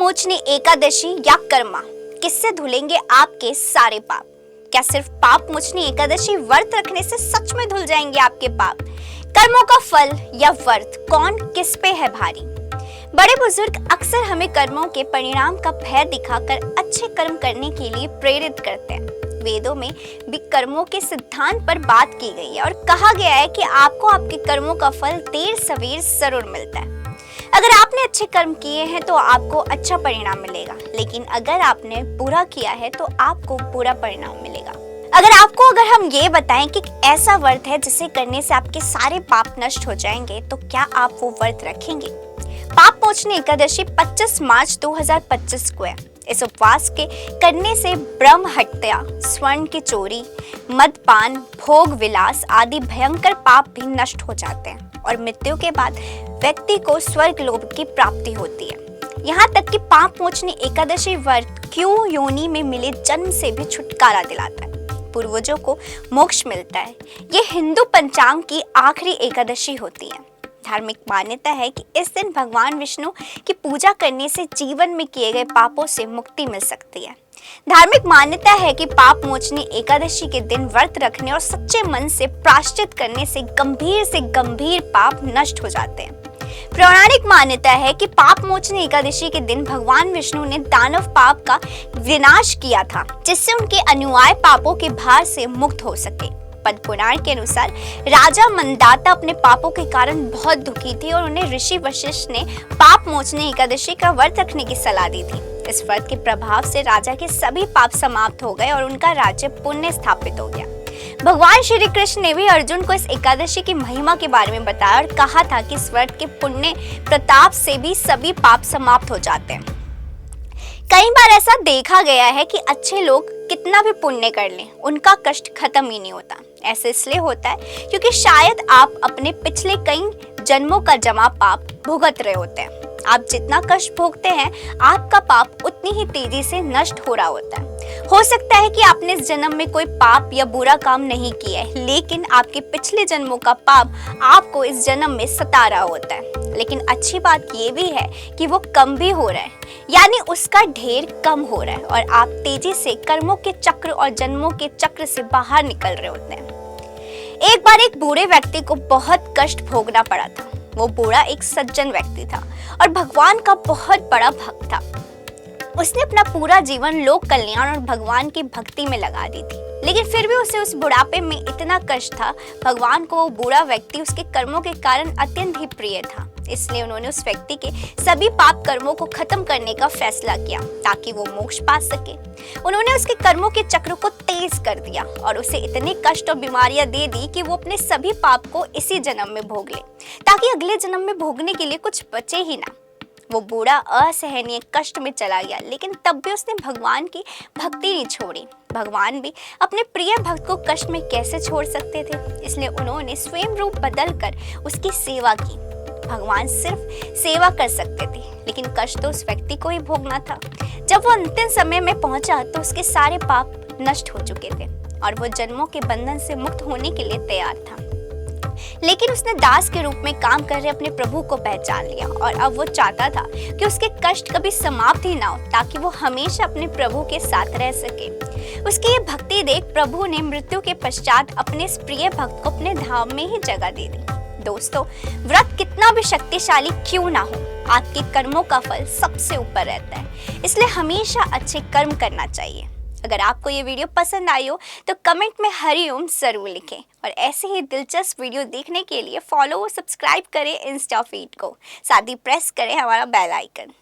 मोचनी एकादशी या कर्मा, किससे धुलेंगे आपके सारे पाप? क्या सिर्फ पाप मोचनी एकादशी व्रत रखने से सच में धुल जाएंगे आपके पाप? कर्मों का फल या व्रत, कौन किस पे है भारी? बड़े बुजुर्ग अक्सर हमें कर्मों के परिणाम का भय दिखाकर अच्छे कर्म करने के लिए प्रेरित करते हैं। वेदों में भी कर्मों के सिद्धांत पर बात की गई है और कहा गया है कि आपको आपके कर्मों का फल देर सवेर जरूर मिलता है। अगर आपने अच्छे कर्म किए हैं तो आपको अच्छा परिणाम मिलेगा, लेकिन अगर आपने बुरा किया है तो आपको बुरा परिणाम मिलेगा। अगर हम ये बताएं कि ऐसा व्रत है जिसे करने से आपके सारे पाप नष्ट हो जाएंगे, तो क्या आप वो व्रत रखेंगे? पाप मोचनी एकादशी 25 मार्च 2025 को है। इस उपवास के करने से ब्रह्म हत्या, स्वर्ण की चोरी, मदपान, भोग विलास आदि भयंकर पाप भी नष्ट हो जाते हैं और मृत्यु के बाद व्यक्ति को स्वर्ग लोक की प्राप्ति होती है। यहाँ तक कि पाप मोचनी एकादशी व्रत क्यों योनि में मिले जन्म से भी छुटकारा दिलाता है, पूर्वजों को मोक्ष मिलता है। ये हिंदू पंचांग की आखिरी एकादशी होती है। धार्मिक मान्यता है कि इस दिन भगवान विष्णु की पूजा करने से जीवन में किए गए पापों से मुक्ति मिल सकती है। धार्मिक मान्यता है कि पाप मोचनी एकादशी के दिन व्रत रखने और सच्चे मन से प्रायश्चित करने से गंभीर पाप नष्ट हो जाते हैं। पौराणिक मान्यता है कि पाप मोचनी एकादशी के दिन भगवान विष्णु ने दानव पाप का विनाश किया था, जिससे उनके अनुयायी पापों के भार से मुक्त हो सके। पद्म पुराण के अनुसार राजा मंदाता अपने पापों के कारण बहुत दुखी थे और उन्हें ऋषि वशिष्ठ ने पाप मोचनी एकादशी का व्रत रखने की सलाह दी थी। इस व्रत के प्रभाव से राजा के सभी पाप समाप्त हो गए और उनका राज्य पुण्य स्थापित हो गया। भगवान श्री कृष्ण ने भी अर्जुन को इस एकादशी की महिमा के बारे में बताया और कहा था कि इस व्रत के पुण्य प्रताप से भी सभी पाप समाप्त हो जाते हैं। कई बार ऐसा देखा गया है कि अच्छे लोग कितना भी पुण्य कर लें, उनका कष्ट खत्म ही नहीं होता। ऐसे इसलिए होता है क्योंकि शायद आप अपने पिछले कई जन्मों का जमा पाप भुगत रहे होते हैं। आप जितना कष्ट भोगते हैं, आपका पाप उतनी ही तेजी से नष्ट हो रहा होता है। हो सकता है कि आपने इस जन्म में कोई पाप या बुरा काम नहीं किया है, लेकिन आपके पिछले जन्मों का पाप आपको इस जन्म में सता रहा होता है। लेकिन अच्छी बात ये भी है कि वो कम भी हो रहा है, यानी उसका ढेर कम हो रहा है और आप तेजी से कर्मों के चक्र और जन्मों के चक्र से बाहर निकल रहे होते हैं। एक बार एक बूढ़े व्यक्ति को बहुत कष्ट भोगना पड़ा था। वो बूढ़ा एक सज्जन व्यक्ति था और भगवान का बहुत बड़ा भक्त था। उसने अपना पूरा जीवन लोक कल्याण और भगवान की भक्ति में लगा दी थी, लेकिन फिर भी उसे उस बुढ़ापे में इतना कष्ट था। भगवान को वो बूढ़ा व्यक्ति उसके कर्मों के कारण अत्यंत ही प्रिय था, इसलिए उन्होंने उस व्यक्ति के सभी पाप कर्मों को खत्म करने का फैसला किया ताकि वो मोक्ष पा सके। उन्होंने उसके कर्मों के चक्र को तेज कर दिया और उसे इतने कष्ट और बीमारियां दे दी कि वो अपने सभी पाप को इसी जन्म में भोग ले, ताकि अगले जन्म में भोगने के लिए कुछ बचे ही ना। वो बूढ़ा असहनीय कष्ट में चला गया, लेकिन तब भी उसने भगवान की भक्ति नहीं छोड़ी। भगवान भी अपने प्रिय भक्त को कष्ट में कैसे छोड़ सकते थे, इसलिए उन्होंने स्वयं रूप बदलकर उसकी सेवा की। भगवान सिर्फ सेवा कर सकते थे, लेकिन कष्ट तो उस व्यक्ति को ही भोगना था। जब वो अंतिम समय में पहुंचा तो उसके सारे पाप नष्ट हो चुके थे और वो जन्मों के बंधन से मुक्त होने के लिए तैयार था। लेकिन उसने दास के रूप में काम कर रहे अपने प्रभु को पहचान लिया और अब वो चाहता था कि उसके कष्ट कभी समाप्त ही ना हो, ताकि वो हमेशा अपने प्रभु के साथ रह सके। उसकी ये भक्ति देख प्रभु ने मृत्यु के पश्चात अपने इस प्रिय भक्त को अपने धाम में ही जगह दे दी। दोस्तों, व्रत कितना भी शक्तिशाली क्यों ना हो, आपके कर्मों का फल सबसे ऊपर रहता है, इसलिए हमेशा अच्छे कर्म करना चाहिए। अगर आपको ये वीडियो पसंद आई हो तो कमेंट में हरिओम जरूर लिखें और ऐसे ही दिलचस्प वीडियो देखने के लिए फॉलो और सब्सक्राइब करें इंस्टा फीड को, साथ ही प्रेस करें हमारा बेल आइकन।